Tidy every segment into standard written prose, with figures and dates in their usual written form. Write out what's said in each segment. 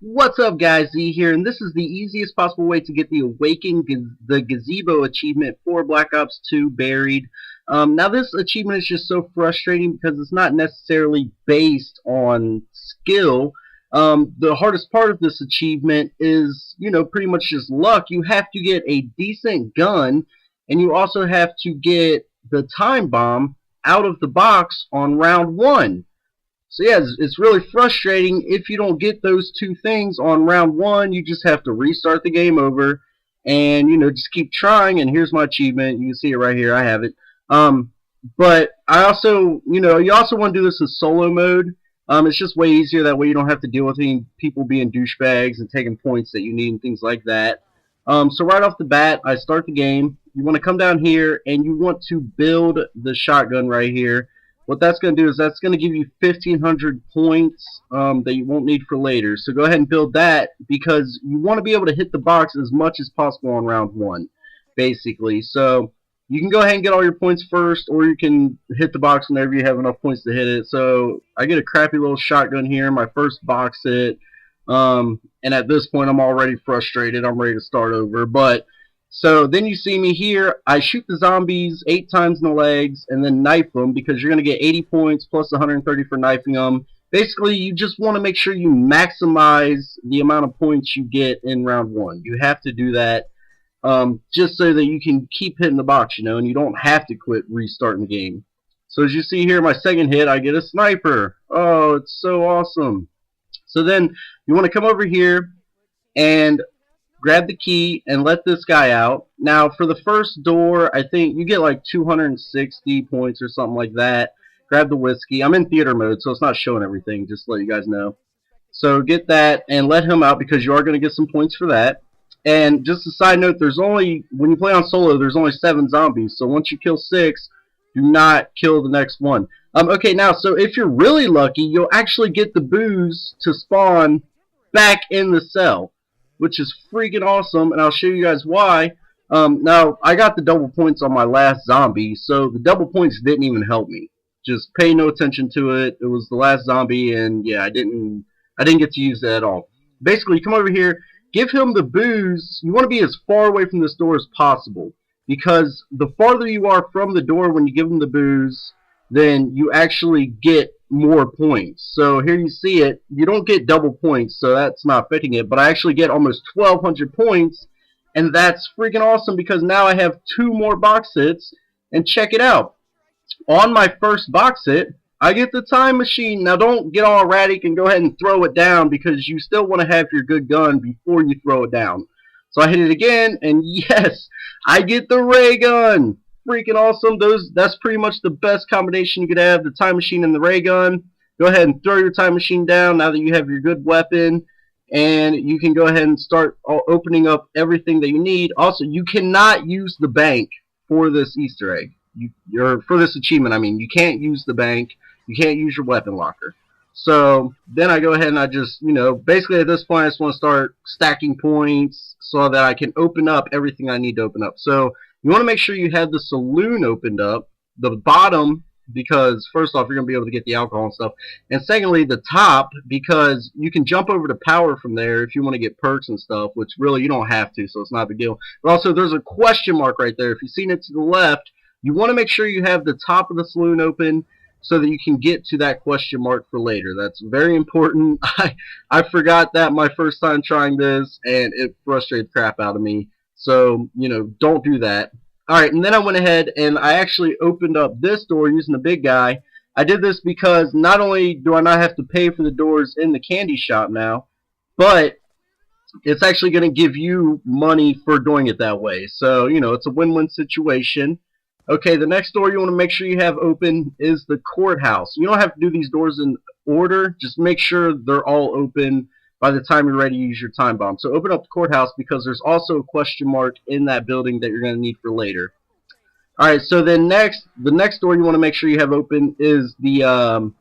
What's up, guys? Z here, and this is the easiest possible way to get the the Gazebo achievement for Black Ops 2 Buried. Now, this achievement is just so frustrating because it's not necessarily based on skill. The hardest part of this achievement is, pretty much just luck. You have to get a decent gun, and you also have to get the time bomb out of the box on round one. So yeah, it's really frustrating if you don't get those two things on round one. You just have to restart the game over, and just keep trying. And here's my achievement. You can see it right here. I have it. But I also, you also want to do this in solo mode. It's just way easier that way. You don't have to deal with any people being douchebags and taking points that you need and things like that. So right off the bat, I start the game. You want to come down here and you want to build the shotgun right here. What that's going to do is that's going to give you 1,500 points that you won't need for later. So go ahead and build that because you want to be able to hit the box as much as possible on round one, basically. So you can go ahead and get all your points first, or you can hit the box whenever you have enough points to hit it. So I get a crappy little shotgun here, my first box hit. And at this point, I'm already frustrated. I'm ready to start over. So then you see me here. I shoot the zombies 8 times in the legs and then knife them because you're going to get 80 points plus 130 for knifing them. Basically, you just want to make sure you maximize the amount of points you get in round one. You have to do that just so that you can keep hitting the box, and you don't have to quit restarting the game. So as you see here, my second hit, I get a sniper. Oh, it's so awesome. So then you want to come over here and grab the key and let this guy out. Now for the first door, I think you get like 260 points or something like that. Grab the whiskey. I'm in theater mode, so it's not showing everything, just to let you guys know. So get that and let him out because you are going to get some points for that. And just a side note, when you play on solo, there's only 7 zombies. So once you kill 6, do not kill the next one. Okay, now, so if you're really lucky, you'll actually get the booze to spawn back in the cell, which is freaking awesome, and I'll show you guys why. Now, I got the double points on my last zombie, so the double points didn't even help me. Just pay no attention to it. It was the last zombie, and yeah, I didn't get to use that at all. Basically, you come over here, give him the booze. You want to be as far away from this door as possible, because the farther you are from the door when you give him the booze, then you actually get more points. So here you see it. You don't get double points, so that's not fitting it, but I actually get almost 1,200 points, and that's freaking awesome because now I have 2 more box hits, and check it out. On my first box hit, I get the time machine. Now don't get all erratic and go ahead and throw it down because you still want to have your good gun before you throw it down. So I hit it again, and yes, I get the ray gun. Freaking awesome. That's pretty much the best combination you could have, the time machine and the ray gun. Go ahead and throw your time machine down now that you have your good weapon, and you can go ahead and start opening up everything that you need. Also, you cannot use the bank for this Easter egg. For this achievement, I mean, you can't use the bank. You can't use your weapon locker. So then I go ahead and I just, basically at this point I just want to start stacking points so that I can open up everything I need to open up. So you want to make sure you have the saloon opened up, the bottom, because first off, you're going to be able to get the alcohol and stuff. And secondly, the top, because you can jump over to power from there if you want to get perks and stuff, which really you don't have to, so it's not a big deal. But also, there's a question mark right there. If you've seen it to the left, you want to make sure you have the top of the saloon open so that you can get to that question mark for later. That's very important. I forgot that my first time trying this, and it frustrated the crap out of me. So, don't do that. Alright, and then I went ahead and I actually opened up this door using the big guy. I did this because not only do I not have to pay for the doors in the candy shop now, but it's actually going to give you money for doing it that way. So, it's a win-win situation. Okay, the next door you want to make sure you have open is the courthouse. You don't have to do these doors in order. Just make sure they're all open by the time you're ready to use your time bomb. So open up the courthouse because there's also a question mark in that building that you're going to need for later. Alright, so then the next door you want to make sure you have open is the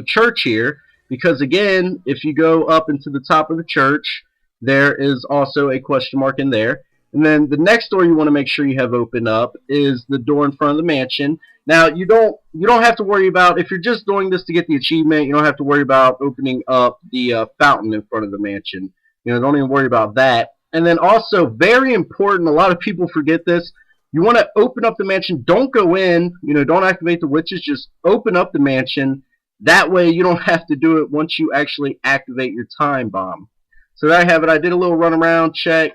church here. Because again, if you go up into the top of the church, there is also a question mark in there. And then the next door you want to make sure you have open up is the door in front of the mansion. Now you don't have to worry about, if you're just doing this to get the achievement, you don't have to worry about opening up the fountain in front of the mansion. Don't even worry about that. And then also, very important, a lot of people forget this, you want to open up the mansion. Don't go in, don't activate the witches, just open up the mansion. That way you don't have to do it once you actually activate your time bomb. So there I have it. I did a little run around check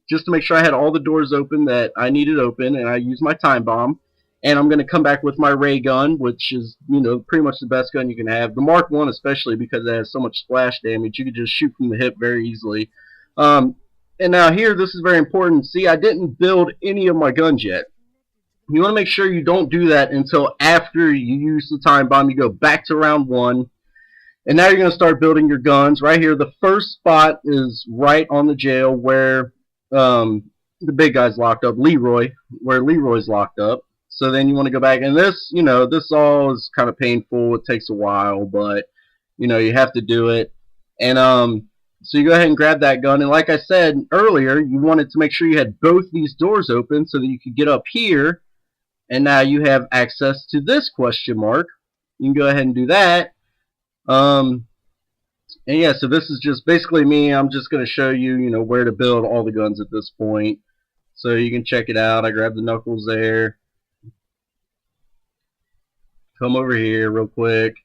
just to make sure I had all the doors open that I needed open, and I used my time bomb. And I'm going to come back with my ray gun, which is, pretty much the best gun you can have. The Mark 1 especially, because it has so much splash damage. You can just shoot from the hip very easily. And now here, this is very important. See, I didn't build any of my guns yet. You want to make sure you don't do that until after you use the time bomb. You go back to round 1. And now you're going to start building your guns. Right here, the first spot is right on the jail where the big guy's locked up, where Leroy's locked up. So then you want to go back, and this, this all is kind of painful. It takes a while, but, you have to do it. And so you go ahead and grab that gun. And like I said earlier, you wanted to make sure you had both these doors open so that you could get up here. And now you have access to this question mark. You can go ahead and do that. And yeah, so this is just basically me. I'm just going to show you, where to build all the guns at this point. So you can check it out. I grabbed the knuckles there. Come over here real quick.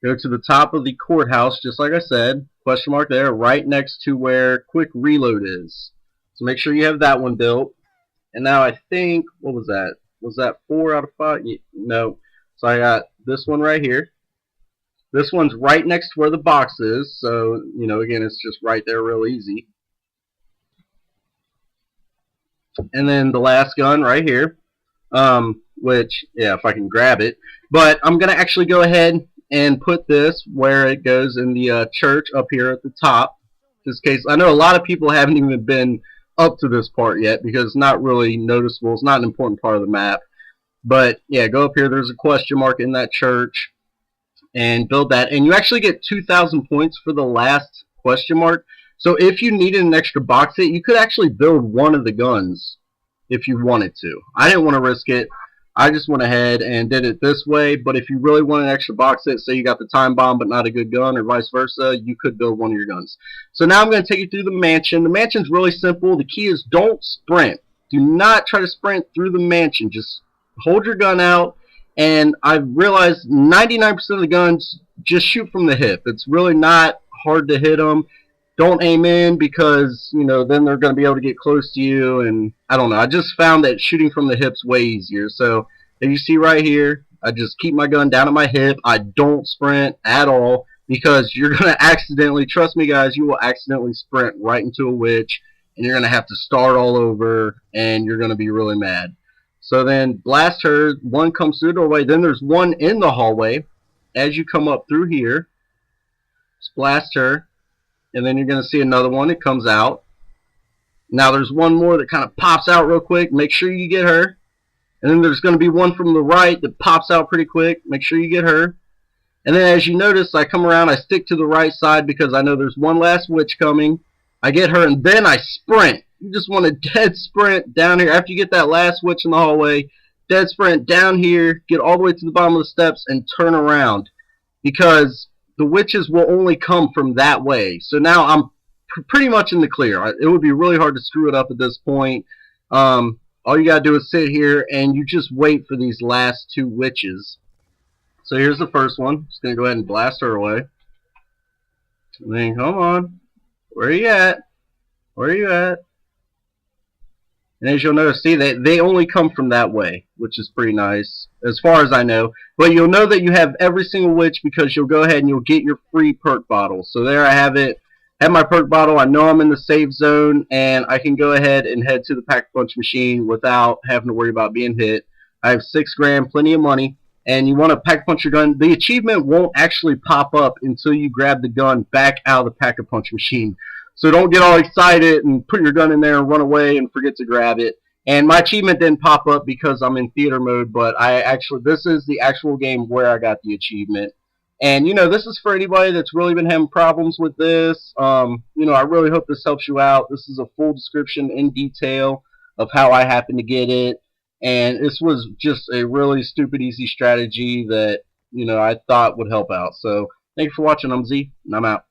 Go to the top of the courthouse, just like I said. Question mark there, right next to where quick reload is. So make sure you have that one built. And now I think, what was that? Was that 4 out of 5? No. So I got this one right here. This one's right next to where the box is. So, again, it's just right there real easy. And then the last gun right here. Which, yeah, if I can grab it. But I'm going to actually go ahead and put this where it goes in the church up here at the top. Just in case, I know a lot of people haven't even been up to this part yet because it's not really noticeable. It's not an important part of the map. But, yeah, go up here. There's a question mark in that church. And build that. And you actually get 2,000 points for the last question mark. So if you needed an extra box hit, you could actually build one of the guns if you wanted to. I didn't want to risk it. I just went ahead and did it this way, but if you really want an extra box hit, say you got the time bomb but not a good gun, or vice versa, you could build one of your guns. So now I'm going to take you through the mansion. The mansion's really simple. The key is don't sprint. Do not try to sprint through the mansion. Just hold your gun out, and I've realized 99% of the guns just shoot from the hip. It's really not hard to hit them. Don't aim in because, then they're going to be able to get close to you, and I don't know. I just found that shooting from the hip's way easier. So, as you see right here, I just keep my gun down at my hip. I don't sprint at all because you're going to accidentally, trust me guys, you will accidentally sprint right into a witch, and you're going to have to start all over, and you're going to be really mad. So then blast her. One comes through the doorway. Then there's one in the hallway. As you come up through here, just blast her. And then you're going to see another one that comes out. Now there's one more that kind of pops out real quick. Make sure you get her. And then there's going to be one from the right that pops out pretty quick. Make sure you get her. And then as you notice, I come around, I stick to the right side because I know there's one last witch coming. I get her, and then I sprint. You just want a dead sprint down here. After you get that last witch in the hallway, dead sprint down here, get all the way to the bottom of the steps, and turn around. Because the witches will only come from that way. So now I'm pretty much in the clear. It would be really hard to screw it up at this point. All you got to do is sit here and you just wait for these last two witches. So here's the first one. Just going to go ahead and blast her away. And then, come on. Where are you at? Where are you at? And as you'll notice, see, they only come from that way, which is pretty nice, as far as I know. But you'll know that you have every single witch because you'll go ahead and you'll get your free perk bottle. So there I have it. Have my perk bottle. I know I'm in the safe zone, and I can go ahead and head to the pack-a-punch machine without having to worry about being hit. I have 6 grand, plenty of money, and you want to pack-a-punch your gun. The achievement won't actually pop up until you grab the gun back out of the pack-a-punch machine. So don't get all excited and put your gun in there and run away and forget to grab it. And my achievement didn't pop up because I'm in theater mode, but this is the actual game where I got the achievement. And this is for anybody that's really been having problems with this. I really hope this helps you out. This is a full description in detail of how I happened to get it. And this was just a really stupid easy strategy that, I thought would help out. So thank you for watching. I'm Z, and I'm out.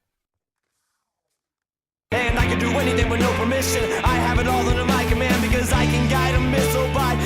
And I can do anything with no permission. I have it all under my command because I can guide a missile by